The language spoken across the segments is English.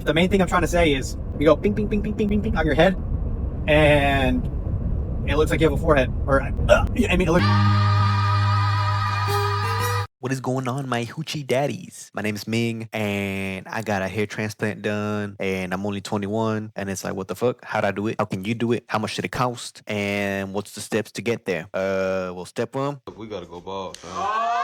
The main thing I'm trying to say is you go ping, ping, ping, ping, ping, ping, ping on your head, and it looks like you have a forehead. Or, I mean, it looks. What is going on, my hoochie daddies? My name is Ming, and I got a hair transplant done, and I'm only 21. And it's like, what the fuck? How'd I do it? How can you do it? How much should it cost? And what's the steps to get there? Well, step one. We gotta go bald, fam.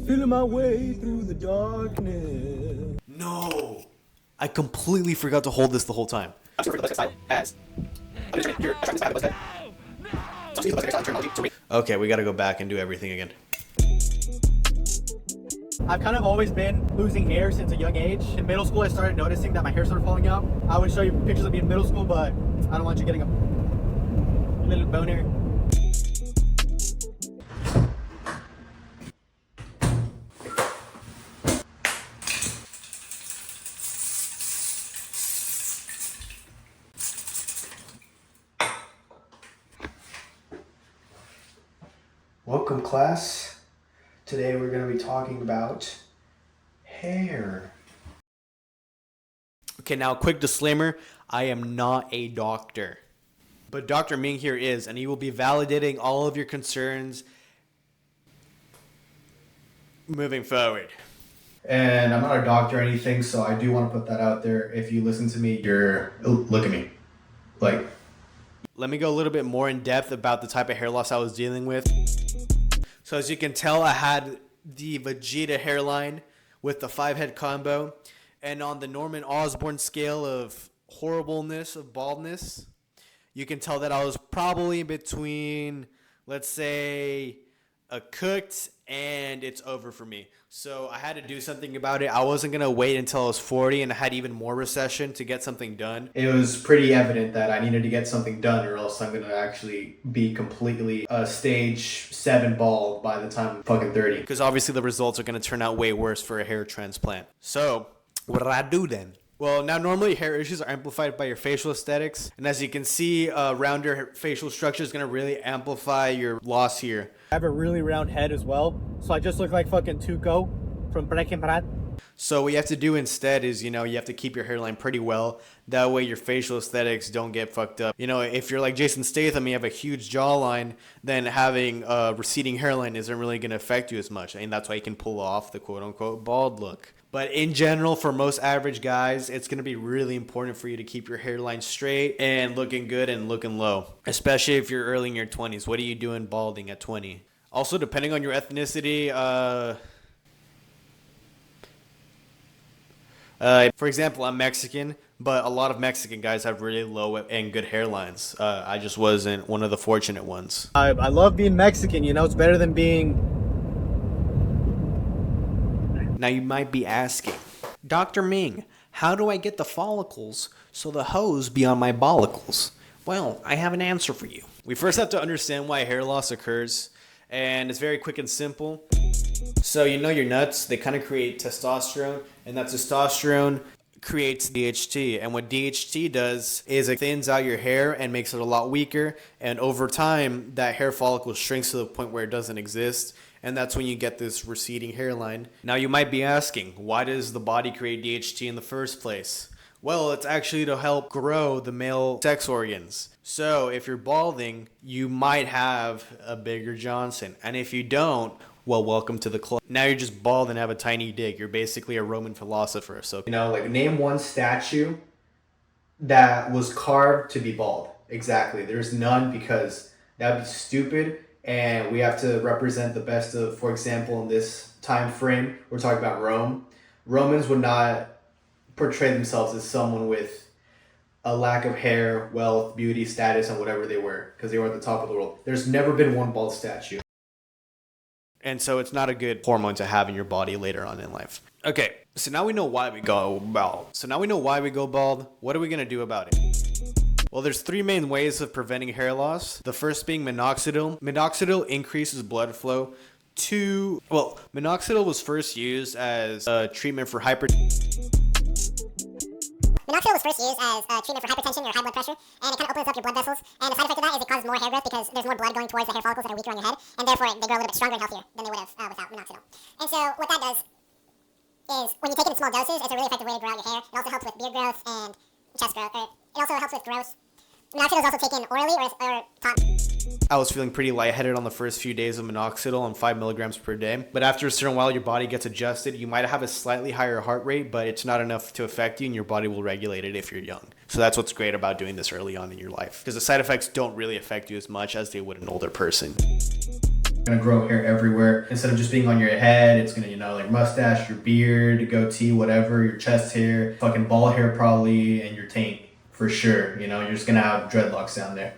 Feeling my way through the darkness. No! I completely forgot to hold this the whole time. Okay, we gotta go back and do everything again. I've kind of always been losing hair since a young age. In middle school, I started noticing that my hair started falling out. I would show you pictures of me in middle school, but I don't want you getting a little boner. Welcome, class. Today we're going to be talking about hair. Okay, now a quick disclaimer. I am not a doctor. But Dr. Ming here is, and he will be validating all of your concerns moving forward. And I'm not a doctor or anything, so I do want to put that out there. If you listen to me, look at me. Like, Let me go a little bit more in depth about the type of hair loss I was dealing with. So as you can tell, I had the Vegeta hairline with the 5-head combo. And on the Norman Osborn scale of horribleness, of baldness, you can tell that I was probably between, let's say, a cooked and it's over for me. So I had to do something about it. I wasn't going to wait until I was 40 and I had even more recession to get something done. it was pretty evident that I needed to get something done or else I'm going to actually be completely stage 7 bald by the time I'm fucking 30. Because obviously the results are going to turn out way worse for a hair transplant. So what did I do then? Well, now normally hair issues are amplified by your facial aesthetics. And as you can see, rounder facial structure is going to really amplify your loss here. I have a really round head as well, so I just look like fucking Tuco from Breaking Bad. So what you have to do instead is, you have to keep your hairline pretty well. That way your facial aesthetics don't get fucked up. If you're like Jason Statham, you have a huge jawline, then having a receding hairline isn't really going to affect you as much. And that's why you can pull off the quote-unquote bald look. But in general, for most average guys, it's going to be really important for you to keep your hairline straight and looking good and looking low. Especially if you're early in your 20s. What are you doing balding at 20? Also, depending on your ethnicity, for example, I'm Mexican, but a lot of Mexican guys have really low and good hairlines. I just wasn't one of the fortunate ones. I love being Mexican, it's better than being... Now you might be asking, Dr. Ming, how do I get the follicles so the hose be on my bollicles? Well, I have an answer for you. We first have to understand why hair loss occurs, and it's very quick and simple. So your nuts, they kind of create testosterone, and that testosterone creates DHT. And what DHT does is it thins out your hair and makes it a lot weaker. And over time, that hair follicle shrinks to the point where it doesn't exist. And that's when you get this receding hairline. Now you might be asking, why does the body create DHT in the first place? Well, it's actually to help grow the male sex organs. So if you're balding, you might have a bigger Johnson. And if you don't, well, welcome to the club. Now you're just bald and have a tiny dick. You're basically a Roman philosopher. So, You know, like name one statue that was carved to be bald. Exactly. There's none because that would be stupid. And we have to represent the best of, for example, in this time frame, we're talking about Rome. Romans would not portray themselves as someone with a lack of hair, wealth, beauty, status, and whatever they were, because they were at the top of the world. There's never been one bald statue. and so it's not a good hormone to have in your body later on in life. Okay, so now we know why we go bald. What are we going to do about it? Well, there's three main ways of preventing hair loss. The first being minoxidil. Minoxidil increases blood flow to... Well, minoxidil was first used as a treatment for Minoxidil was first used as a treatment for hypertension or high blood pressure, and it kind of opens up your blood vessels. And the side effect of that is it causes more hair growth because there's more blood going towards the hair follicles that are weaker on your head, and therefore they grow a little bit stronger and healthier than they would have without minoxidil. And so what that does is when you take it in small doses, it's a really effective way to grow out your hair. It also helps with beard growth and chest growth. It also helps with growth. Minoxidil is also taken orally or I was feeling pretty lightheaded on the first few days of minoxidil on 5 milligrams per day. But after a certain while, your body gets adjusted. You might have a slightly higher heart rate, but it's not enough to affect you, and your body will regulate it if you're young. So that's what's great about doing this early on in your life, because the side effects don't really affect you as much as they would an older person. It's gonna grow hair everywhere. Instead of just being on your head, it's gonna, you know, like mustache, your beard, goatee, whatever, your chest hair, fucking bald hair probably, and your taint for sure. You know, you're just gonna have dreadlocks down there.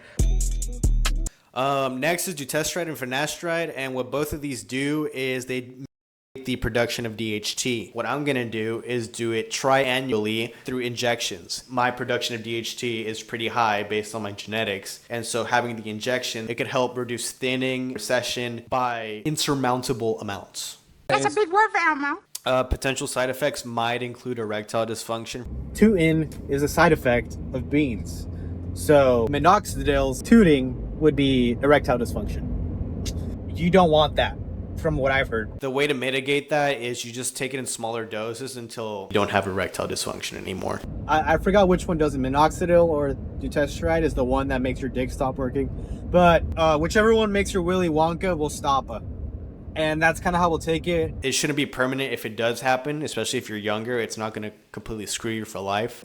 Next is Dutest and Finasteride, and what both of these do is they make the production of DHT. What I'm going to do is do it triannually through injections. My production of DHT is pretty high based on my genetics, and so having the injection, it could help reduce thinning, recession by insurmountable amounts. That's a big word for Elmo. Potential side effects might include erectile dysfunction. Tooting is a side effect of beans. So minoxidil's tooting would be erectile dysfunction. You don't want that, from what I've heard. The way to mitigate that is you just take it in smaller doses until you don't have erectile dysfunction anymore. I forgot which one does it. Minoxidil or dutasteride is the one that makes your dick stop working. But whichever one makes your Willy Wonka will stop it. And that's kind of how we'll take it. It shouldn't be permanent if it does happen, especially if you're younger. It's not going to completely screw you for life.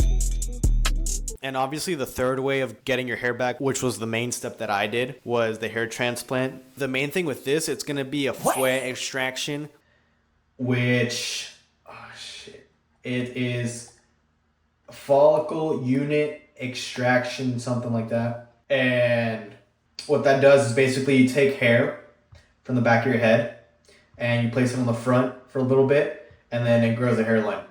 And obviously the third way of getting your hair back, which was the main step that I did, was the hair transplant. The main thing with this, it's going to be a fouet extraction. Which, it is follicle unit extraction, something like that. And what that does is basically you take hair from the back of your head and you place it on the front for a little bit, and then it grows a hairline.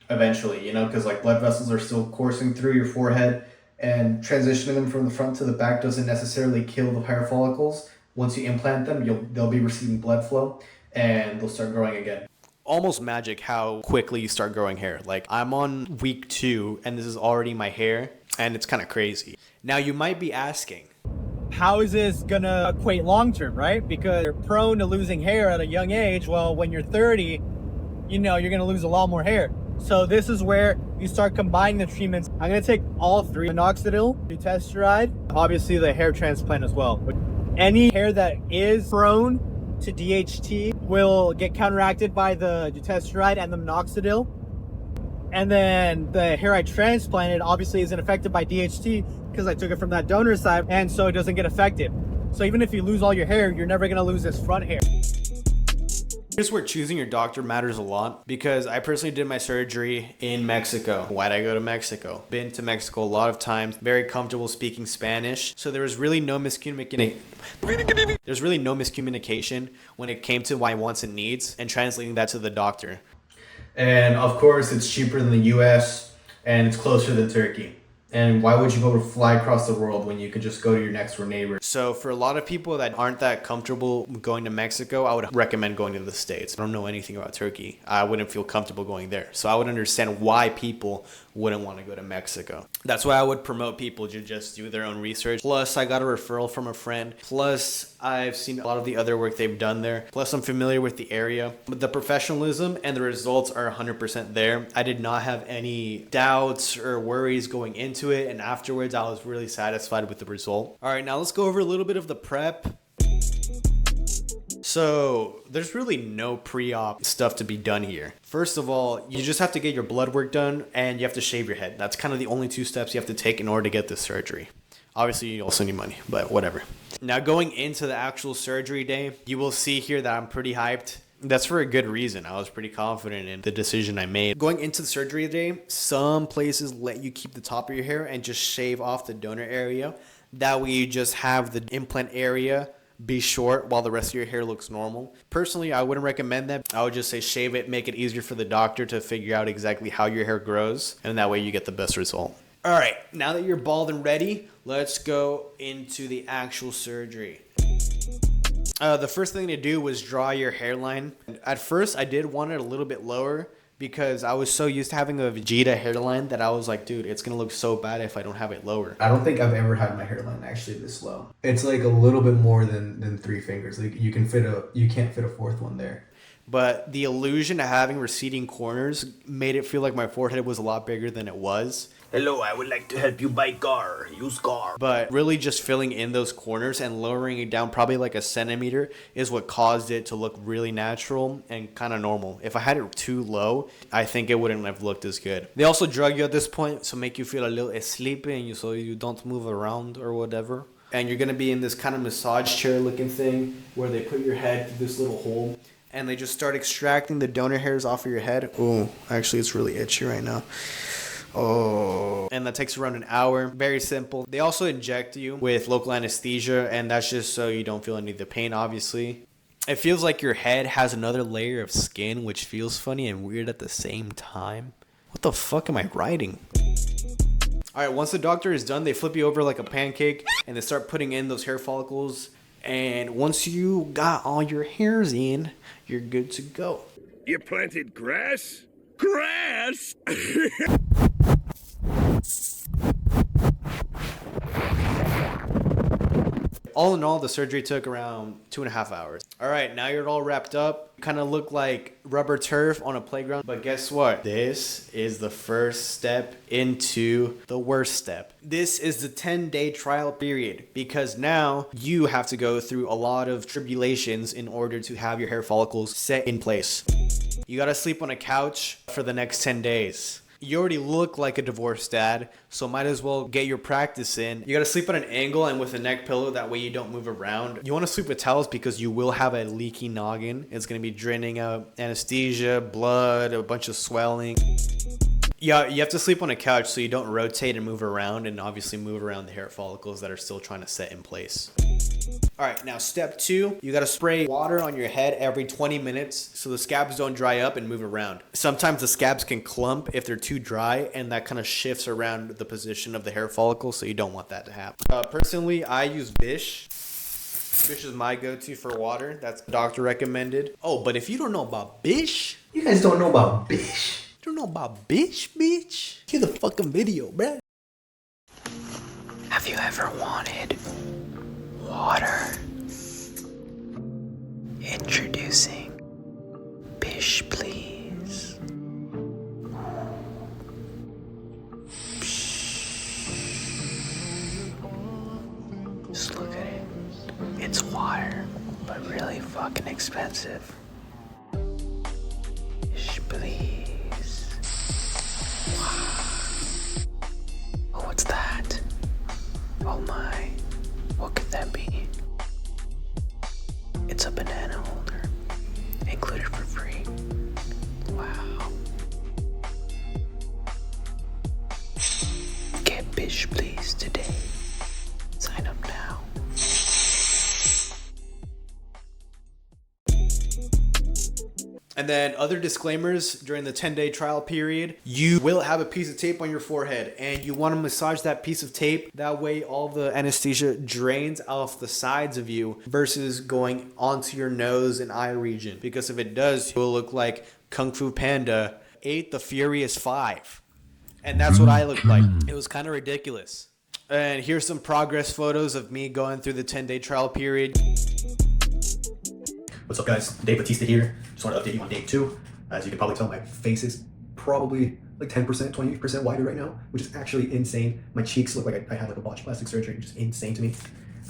Eventually, you know, because like blood vessels are still coursing through your forehead, and transitioning them from the front to the back doesn't necessarily kill the hair follicles. Once you implant them, they'll be receiving blood flow and they'll start growing again. Almost magic how quickly you start growing hair. Like, I'm on week 2 and this is already my hair, and it's kind of crazy. Now you might be asking, How is this gonna equate long term, right? Because you're prone to losing hair at a young age. Well, when you're 30, you know, you're gonna lose a lot more hair. So this is where you start combining the treatments. I'm going to take all three: minoxidil, dutasteride, obviously the hair transplant as well. Any hair that is prone to DHT will get counteracted by the dutasteride and the minoxidil. And then the hair I transplanted obviously isn't affected by DHT because I took it from that donor side, and so it doesn't get affected. So even if you lose all your hair, you're never going to lose this front hair. here's where choosing your doctor matters a lot, because I personally did my surgery in Mexico. Why'd I go to Mexico? Been to Mexico a lot of times, very comfortable speaking Spanish. So there was really no miscommunication. There's really no miscommunication when it came to my wants and needs and translating that to the doctor. And of course, it's cheaper than the US and it's closer than Turkey. And why would you go to fly across the world when you could just go to your next door neighbor? So for a lot of people that aren't that comfortable going to Mexico, I would recommend going to the States. I don't know anything about Turkey. I wouldn't feel comfortable going there. So I would understand why people wouldn't want to go to Mexico. That's why I would promote people to just do their own research. Plus, I got a referral from a friend. Plus, I've seen a lot of the other work they've done there. Plus, I'm familiar with the area. But the professionalism and the results are 100% there. I did not have any doubts or worries going into it. And afterwards, I was really satisfied with the result. All right, now let's go over a little bit of the prep. So there's really no pre-op stuff to be done here. First of all, you just have to get your blood work done and you have to shave your head. That's kind of the only 2 steps you have to take in order to get this surgery. Obviously, you also need money, but whatever. Now, going into the actual surgery day, you will see here that I'm pretty hyped. That's for a good reason. I was pretty confident in the decision I made. Going into the surgery day, some places let you keep the top of your hair and just shave off the donor area. That way you just have the implant area be short while the rest of your hair looks normal. Personally, I wouldn't recommend that. I would just say shave it, make it easier for the doctor to figure out exactly how your hair grows, and that way you get the best result. All right, now that you're bald and ready, let's go into the actual surgery. The first thing to do was draw your hairline. At first, I did want it a little bit lower because I was so used to having a Vegeta hairline that I was like, dude, it's gonna look so bad if I don't have it lower. I don't think I've ever had my hairline actually this low. It's like a little bit more than 3 fingers. Like you can't fit a 4th one there. But the illusion of having receding corners made it feel like my forehead was a lot bigger than it was. Hello, I would like to help you buy car. Use car. But really just filling in those corners and lowering it down probably like a centimeter is what caused it to look really natural and kind of normal. If I had it too low, I think it wouldn't have looked as good. They also drug you at this point to make you feel a little sleepy and so you don't move around or whatever. And you're going to be in this kind of massage chair looking thing where they put your head through this little hole and they just start extracting the donor hairs off of your head. Oh, actually it's really itchy right now. Oh. And that takes around an hour. Very simple. They also inject you with local anesthesia, and that's just so you don't feel any of the pain, obviously. It feels like your head has another layer of skin, which feels funny and weird at the same time. What the fuck am I writing? Alright, once the doctor is done, they flip you over like a pancake, and they start putting in those hair follicles. And once you got all your hairs in, you're good to go. You planted grass? Grass? All in all, the surgery took around 2.5 hours. All right, now you're all wrapped up. You kind of look like rubber turf on a playground. But guess what? This is the first step into the worst step. This is the 10-day trial period because now you have to go through a lot of tribulations in order to have your hair follicles set in place. You gotta sleep on a couch for the next 10 days. You already look like a divorced dad, so might as well get your practice in. You gotta sleep at an angle and with a neck pillow, that way you don't move around. You wanna sleep with towels because you will have a leaky noggin. It's gonna be draining out anesthesia, blood, a bunch of swelling. Yeah, you have to sleep on a couch so you don't rotate and move around and obviously move around the hair follicles that are still trying to set in place. All right, now step 2, you gotta spray water on your head every 20 minutes so the scabs don't dry up and move around. Sometimes the scabs can clump if they're too dry and that kind of shifts around the position of the hair follicle, so you don't want that to happen. Personally, I use Bish. Bish is my go-to for water. That's doctor recommended. Oh, but if you don't know about Bish, You guys don't know about Bish. you don't know about Bish, bitch, hear the fucking video, bruh. Have you ever wanted water? Introducing BSSH Pliez. Just look at it. It's water, but really fucking expensive. BSSH Pliez. Wow. Oh, what's that? Oh my. What could that be? It's a banana holder. Included for free. Wow. Get BSSH Pliez today. Sign up now. And then other disclaimers during the 10-day trial period, you will have a piece of tape on your forehead and you want to massage that piece of tape. That way all the anesthesia drains off the sides of you versus going onto your nose and eye region. Because if it does, you will look like Kung Fu Panda ate the Furious 5. And that's what I looked like. It was kind of ridiculous. And here's some progress photos of me going through the 10-day trial period. What's up, guys? Dave Batista here. Just want to update you on day 2. As you can probably tell, my face is probably like 10%, 20% wider right now, which is actually insane. My cheeks look like I had like a botched plastic surgery, just insane to me.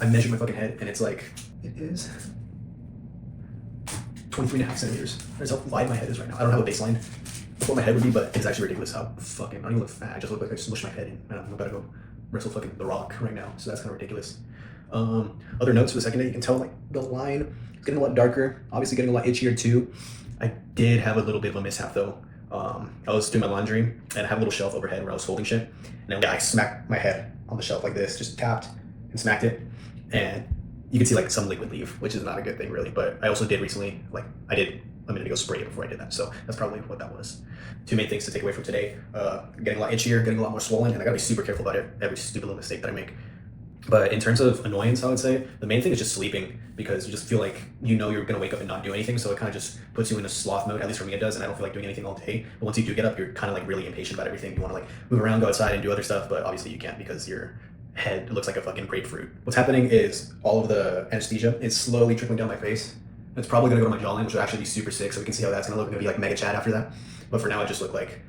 I measured my fucking head and it's like, it is 23.5 centimeters. That's how wide my head is right now. I don't have a baseline of what my head would be, but it's actually ridiculous how fucking, I don't even look fat. I just look like I smushed my head in. And I'm about to go wrestle fucking The Rock right now. So that's kind of ridiculous. Other notes for the second day, you can tell like the line is getting a lot darker, obviously getting a lot itchier too. I did have a little bit of a mishap though. I was doing my laundry and I have a little shelf overhead where I was folding shit. And then I smacked my head on the shelf like this, just tapped and smacked it. And you can see like some liquid leave, which is not a good thing really. But I also did recently, like I did a minute ago, spray it before I did that. So that's probably what that was. Two main things to take away from today. Getting a lot itchier, getting a lot more swollen, and I gotta be super careful about it, every stupid little mistake that I make. But in terms of annoyance, I would say the main thing is just sleeping, because you just feel like you're gonna wake up and not do anything. So it kind of just puts you in a sloth mode, at least for me it does, and I don't feel like doing anything all day. But once you do get up, you're kind of like really impatient about everything. You want to like move around, go outside and do other stuff, but obviously you can't because your head looks like a fucking grapefruit. What's happening is all of the anesthesia is slowly trickling down my face. It's probably gonna go to my jawline, which will actually be super sick, so we can see how that's gonna look. I'm gonna be like mega Chad after that. But for now, I just look like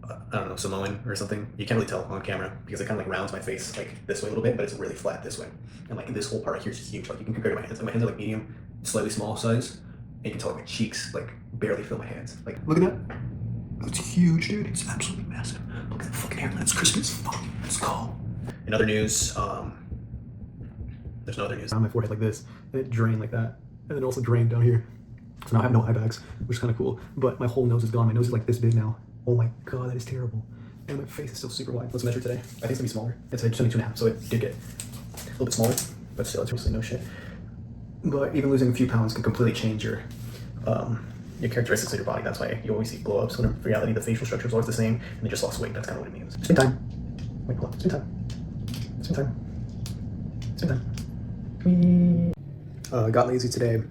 I don't know, Samoan or something. You can't really tell on camera because it kind of like rounds my face like this way a little bit, but it's really flat this way. And like this whole part right here is huge. Like you can compare to my hands. Like my hands are like medium, slightly small size. And you can tell like my cheeks like barely fill my hands. Like look at that. That's huge, dude. It's absolutely massive. Look at that fucking hairline. It's crispy as fuck. Let's go. In other news, there's no other news. On my forehead like this, and it drained like that, and then also drained down here. So now I have no eye bags, which is kind of cool. But my whole nose is gone. My nose is like this big now. Oh my god, that is terrible. And my face is still super wide. Let's measure today. I think it's gonna be smaller. It's like 22.5, so it did get a little bit smaller, but still, it's mostly no shit. But even losing a few pounds can completely change your characteristics of your body. That's why you always see blow-ups, when in reality the facial structure is always the same, and they just lost weight. That's kind of what it means. Spend time. Wait, hold on. Spend time. Spend time. Spend time. Got lazy today.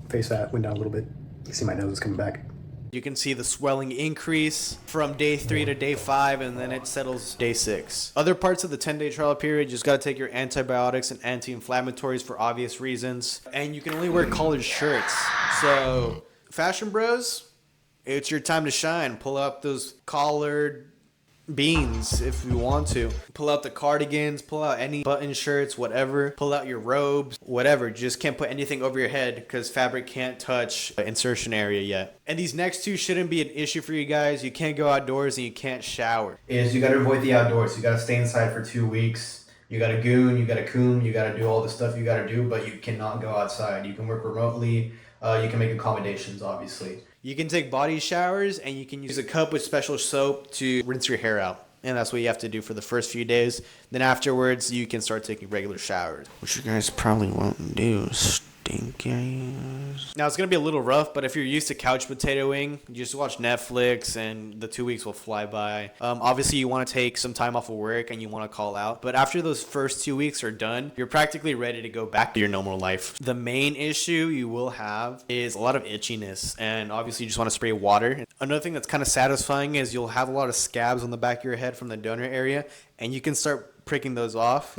Face fat went down a little bit. You see my nose is coming back. You can see the swelling increase from day 3 to day 5, and then it settles day 6. Other parts of the 10-day trial period, you just got to take your antibiotics and anti-inflammatories for obvious reasons. And you can only wear collared shirts. So, fashion bros, it's your time to shine. Pull out those collared beans if you want to. Pull out the cardigans, pull out any button shirts, whatever. Pull out your robes, whatever. Just can't put anything over your head because fabric can't touch the insertion area yet. And these next two shouldn't be an issue for you guys. You can't go outdoors and you can't shower. Is you got to avoid the outdoors. You got to stay inside for 2 weeks. You got to goon, you got to coom, you got to do all the stuff you got to do, but you cannot go outside. You can work remotely. You can make accommodations, obviously. You can take body showers, and you can use a cup with special soap to rinse your hair out. And that's what you have to do for the first few days. Then afterwards, you can start taking regular showers. Which you guys probably won't do, stinkies. Now, it's going to be a little rough, but if you're used to couch potatoing, you just watch Netflix, and the 2 weeks will fly by. Obviously, you want to take some time off of work, and you want to call out. But after those first 2 weeks are done, you're practically ready to go back to your normal life. The main issue you will have is a lot of itchiness, and obviously, you just want to spray water. Another thing that's kind of satisfying is you'll have a lot of scabs on the back of your head from the donor area, and you can start pricking those off.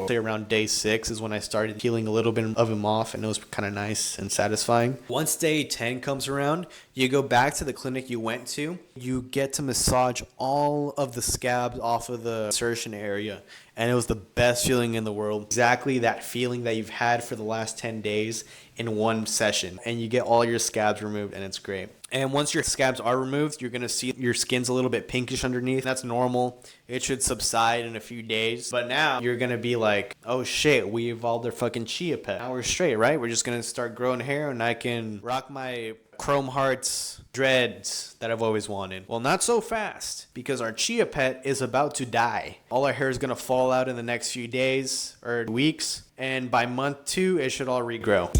Say around day 6 is when I started peeling a little bit of them off, and it was kind of nice and satisfying. Once day 10 comes around, you go back to the clinic you went to. You get to massage all of the scabs off of the insertion area, and it was the best feeling in the world. Exactly that feeling that you've had for the last 10 days in one session, and you get all your scabs removed, and it's great. And once your scabs are removed, you're going to see your skin's a little bit pinkish underneath. That's normal. It should subside in a few days. But now you're going to be like, oh shit, we evolved our fucking chia pet. Now we're straight, right? We're just going to start growing hair, and I can rock my Chrome Hearts dreads that I've always wanted. Well, not so fast, because our chia pet is about to die. All our hair is going to fall out in the next few days or weeks. And by month 2, it should all regrow.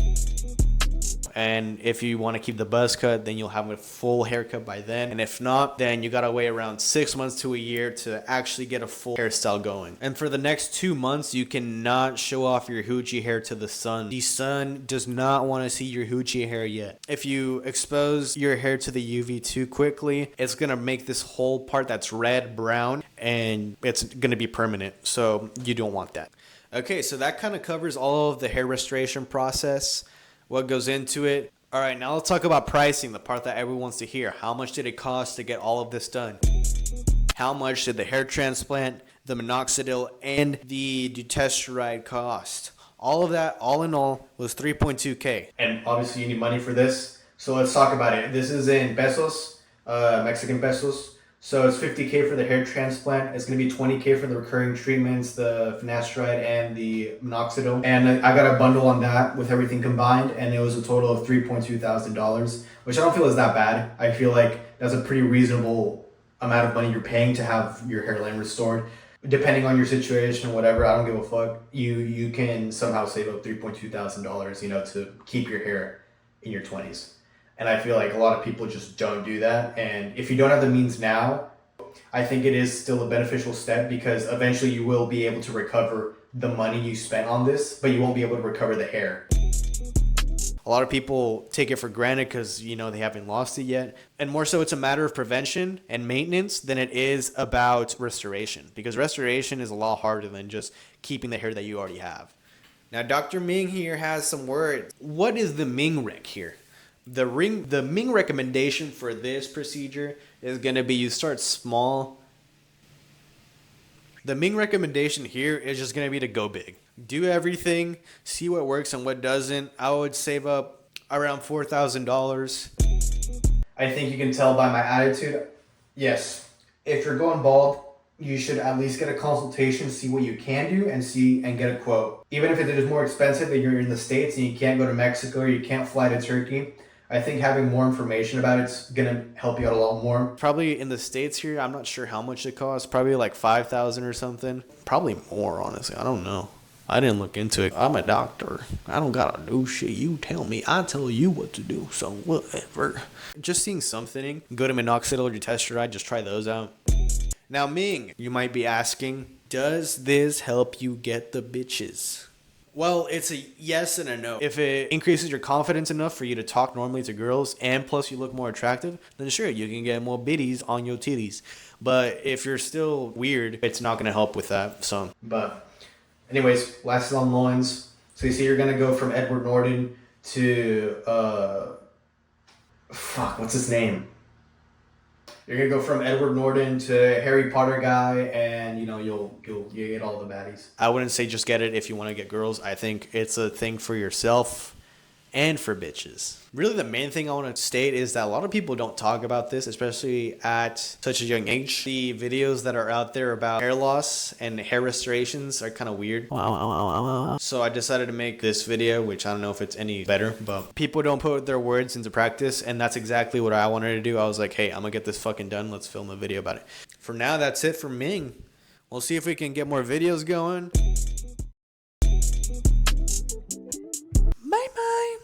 And if you want to keep the buzz cut, then you'll have a full haircut by then. And if not, then you got to wait around 6 months to a year to actually get a full hairstyle going. And for the next 2 months, you cannot show off your hoochie hair to the sun. The sun does not want to see your hoochie hair yet. If you expose your hair to the UV too quickly, it's going to make this whole part that's red brown, and it's going to be permanent. So you don't want that. Okay, so that kind of covers all of the hair restoration process, what goes into it. All right, now let's talk about pricing, the part that everyone wants to hear. How much did it cost to get all of this done? How much did the hair transplant, the minoxidil, and the dutasteride cost? All of that, all in all, was $3.2K. And obviously you need money for this. So let's talk about it. This is in pesos, Mexican pesos. So it's 50K for the hair transplant. It's gonna be 20K for the recurring treatments, the finasteride and the minoxidil. And I got a bundle on that with everything combined, and it was a total of $3.2 thousand, which I don't feel is that bad. I feel like that's a pretty reasonable amount of money you're paying to have your hairline restored. Depending on your situation or whatever, I don't give a fuck. You can somehow save up $3.2 thousand, to keep your hair in your 20s. And I feel like a lot of people just don't do that. And if you don't have the means now, I think it is still a beneficial step, because eventually you will be able to recover the money you spent on this, but you won't be able to recover the hair. A lot of people take it for granted because, they haven't lost it yet. And more so, it's a matter of prevention and maintenance than it is about restoration, because restoration is a lot harder than just keeping the hair that you already have. Now, Dr. Ming here has some words. What is the Ming rec here? The Ming recommendation for this procedure is going to be you start small. The Ming recommendation here is just going to be to go big. Do everything, see what works and what doesn't. I would save up around $4,000. I think you can tell by my attitude. Yes, if you're going bald, you should at least get a consultation, see what you can do, and get a quote. Even if it is more expensive and you're in the States and you can't go to Mexico or you can't fly to Turkey, I think having more information about it's gonna help you out a lot more. Probably in the States here, I'm not sure how much it costs. Probably like $5,000 or something. Probably more, honestly. I don't know. I didn't look into it. I'm a doctor. I don't gotta do shit. You tell me. I tell you what to do. So whatever. Just seeing something. Go to minoxidil or dutasteride. Just try those out. Now, Ming, you might be asking, does this help you get the bitches? Well, it's a yes and a no. If it increases your confidence enough for you to talk normally to girls, and plus you look more attractive, then sure, you can get more biddies on your titties. But if you're still weird, it's not going to help with that. So, But anyways, last on loins. So you see you're going to go from Edward Norton to, what's his name? You're going to go from Edward Norton to Harry Potter guy, and, you'll get all the baddies. I wouldn't say just get it if you want to get girls. I think it's a thing for yourself and for bitches. Really, the main thing I want to state is that a lot of people don't talk about this, especially at such a young age. The videos that are out there about hair loss and hair restorations are kind of weird. So I decided to make this video, which I don't know if it's any better, but people don't put their words into practice, and that's exactly what I wanted to do. I was like, hey, I'm gonna get this fucking done. Let's film a video about it. For now, that's it for Ming. We'll see if we can get more videos going. Bye-bye.